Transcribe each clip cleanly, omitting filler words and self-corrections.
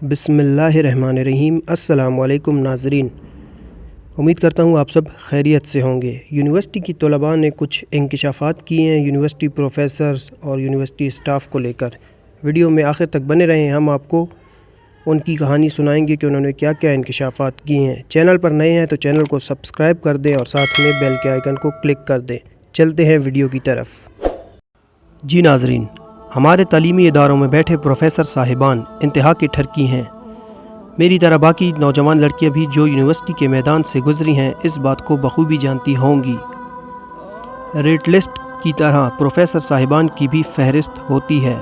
बिस्मिल्लाहिर्रहमानिर्रहीम। अस्सलाम वालेकुम नाज़रीन, उम्मीद करता हूँ आप सब खैरियत से होंगे। यूनिवर्सिटी की तलबा ने कुछ इंकशाफात किए हैं यूनिवर्सिटी प्रोफेसर्स और यूनिवर्सिटी स्टाफ को लेकर। वीडियो में आखिर तक बने रहें, हम आपको उनकी कहानी सुनाएंगे कि उन्होंने क्या क्या इंकशाफात किए हैं। चैनल पर नए हैं तो चैनल को सब्सक्राइब कर दें और साथ में बेल के आइकन को क्लिक कर दें। चलते हैं वीडियो की तरफ। जी नाज़रीन, हमारे तालीमी इदारों में बैठे प्रोफेसर साहिबान इंतहा के ठरकी हैं। मेरी तरह बाकी नौजवान लड़कियां भी जो यूनिवर्सिटी के मैदान से गुजरी हैं इस बात को बखूबी जानती होंगी। रेट लिस्ट की तरह प्रोफेसर साहिबान की भी फहरिस्त होती है।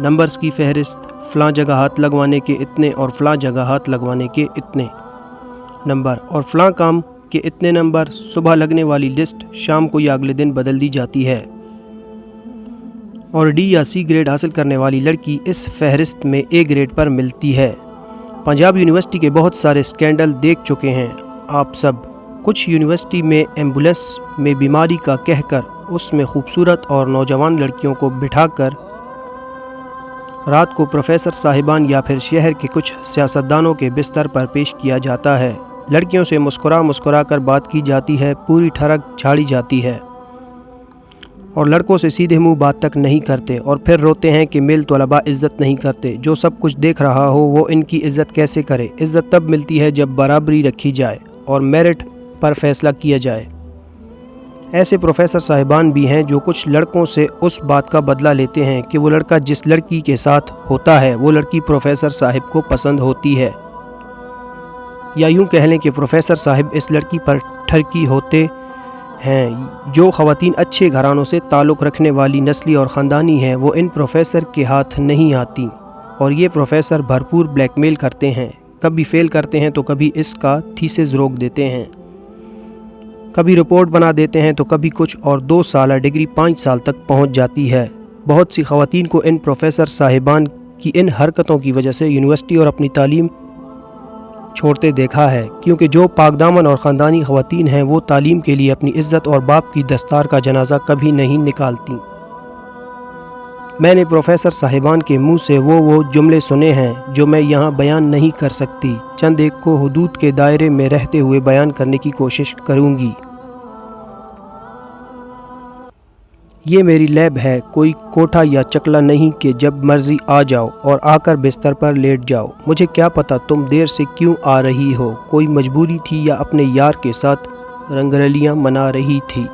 नंबर्स की फहरिस्त, फ़लाँ जगह हाथ लगवाने के इतने और फ़लाँ जगह हाथ लगवाने के इतने नंबर और फ़लाँ काम के इतने नंबर। सुबह लगने वाली लिस्ट शाम को या अगले दिन बदल दी जाती है और डी या सी ग्रेड हासिल करने वाली लड़की इस फहरिस्त में ए ग्रेड पर मिलती है। पंजाब यूनिवर्सिटी के बहुत सारे स्कैंडल देख चुके हैं आप सब। कुछ यूनिवर्सिटी में एम्बुलेंस में बीमारी का कहकर उसमें खूबसूरत और नौजवान लड़कियों को बिठाकर रात को प्रोफेसर साहिबान या फिर शहर के कुछ सियासतदानों के बिस्तर पर पेश किया जाता है। लड़कियों से मुस्कुरा कर बात की जाती है, पूरी ठरक झाड़ी जाती है और लड़कों से सीधे मुंह बात तक नहीं करते और फिर रोते हैं कि मेल तलबा इज़्ज़त नहीं करते। जो सब कुछ देख रहा हो वो इनकी इज़्ज़त कैसे करे। इज़्ज़त तब मिलती है जब बराबरी रखी जाए और मेरिट पर फैसला किया जाए। ऐसे प्रोफेसर साहिबान भी हैं जो कुछ लड़कों से उस बात का बदला लेते हैं कि वो लड़का जिस लड़की के साथ होता है वो लड़की प्रोफेसर साहिब को पसंद होती है, या यूँ कह लें कि प्रोफेसर साहिब इस लड़की पर ठरकी होते हैं। जो ख़वातीन अच्छे घरानों से ताल्लुक़ रखने वाली नस्ली और ख़ानदानी हैं वो इन प्रोफेसर के हाथ नहीं आती और ये प्रोफेसर भरपूर ब्लैकमेल करते हैं। कभी फ़ेल करते हैं तो कभी इसका थीसिस रोक देते हैं, कभी रिपोर्ट बना देते हैं तो कभी कुछ, और 2 साल डिग्री 5 साल तक पहुंच जाती है। बहुत सी ख़वातीन को इन प्रोफेसर साहिबान की इन हरकतों की वजह से यूनिवर्सिटी और अपनी तालीम छोड़ते देखा है, क्योंकि जो पाकदामन और ख़ानदानी ख़वातीन हैं वो तालीम के लिए अपनी इज़्ज़त और बाप की दस्तार का जनाजा कभी नहीं निकालती। मैंने प्रोफेसर साहिबान के मुंह से वो जुमले सुने हैं जो मैं यहाँ बयान नहीं कर सकती। चंद एक को हुदूद के दायरे में रहते हुए बयान करने की कोशिश करूँगी। ये मेरी लैब है, कोई कोठा या चकला नहीं कि जब मर्ज़ी आ जाओ और आकर बिस्तर पर लेट जाओ। मुझे क्या पता तुम देर से क्यों आ रही हो, कोई मजबूरी थी या अपने यार के साथ रंगरलियां मना रही थी।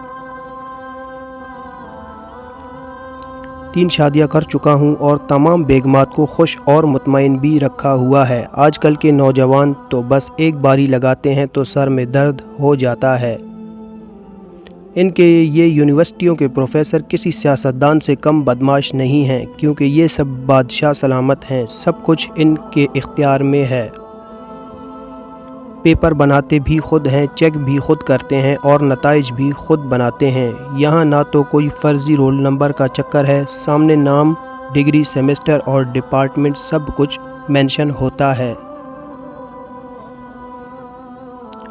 3 शादियां कर चुका हूं और तमाम बेगमात को खुश और मुतमईन भी रखा हुआ है। आजकल के नौजवान तो बस एक बारी लगाते हैं तो सर में दर्द हो जाता है। इनके ये यूनिवर्सिटियों के प्रोफेसर किसी सियासतदान से कम बदमाश नहीं हैं, क्योंकि ये सब बादशाह सलामत हैं। सब कुछ इनके इख्तियार में है। पेपर बनाते भी खुद हैं, चेक भी खुद करते हैं और नताइज भी खुद बनाते हैं। यहाँ ना तो कोई फ़र्ज़ी रोल नंबर का चक्कर है, सामने नाम, डिग्री, सेमेस्टर और डिपार्टमेंट सब कुछ मेंशन होता है।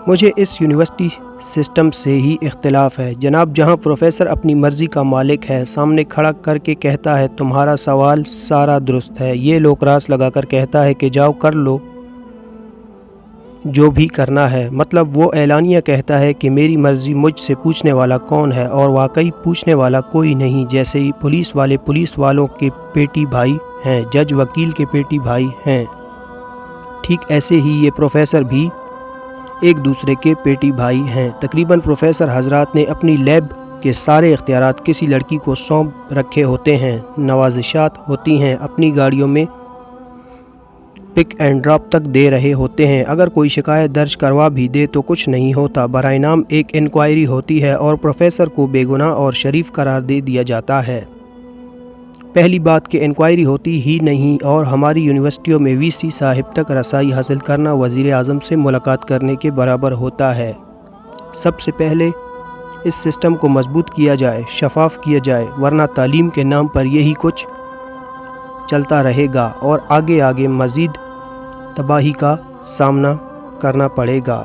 मुझे इस यूनिवर्सिटी सिस्टम से ही इख्तिलाफ है जनाब, जहाँ प्रोफेसर अपनी मर्ज़ी का मालिक है, सामने खड़ा करके कहता है तुम्हारा सवाल सारा दुरुस्त है, ये लोग रास लगाकर कहता है कि जाओ कर लो जो भी करना है। मतलब वो एलानिया कहता है कि मेरी मर्ज़ी, मुझसे पूछने वाला कौन है, और वाकई पूछने वाला कोई नहीं। जैसे ही पुलिस वाले पुलिस वालों के पेटी भाई हैं, जज वकील के पेटी भाई हैं, ठीक ऐसे ही ये प्रोफेसर भी एक दूसरे के पेटी भाई हैं। तकरीबन प्रोफेसर हजरात ने अपनी लैब के सारे इख्तियारात किसी लड़की को सौंप रखे होते हैं। नवाजिशात होती हैं, अपनी गाड़ियों में पिक एंड ड्रॉप तक दे रहे होते हैं। अगर कोई शिकायत दर्ज करवा भी दे तो कुछ नहीं होता। बराए नाम एक इंक्वायरी होती है और प्रोफेसर को बेगुनाह और शरीफ करार दे दिया जाता है। पहली बात कि इंक्वायरी होती ही नहीं और हमारी यूनिवर्सिटियों में वीसी साहिब तक रसाई हासिल करना वज़ीर आज़म से मुलाकात करने के बराबर होता है। सबसे पहले इस सिस्टम को मजबूत किया जाए, शफाफ किया जाए, वरना तालीम के नाम पर यही कुछ चलता रहेगा और आगे आगे मज़ीद तबाही का सामना करना पड़ेगा।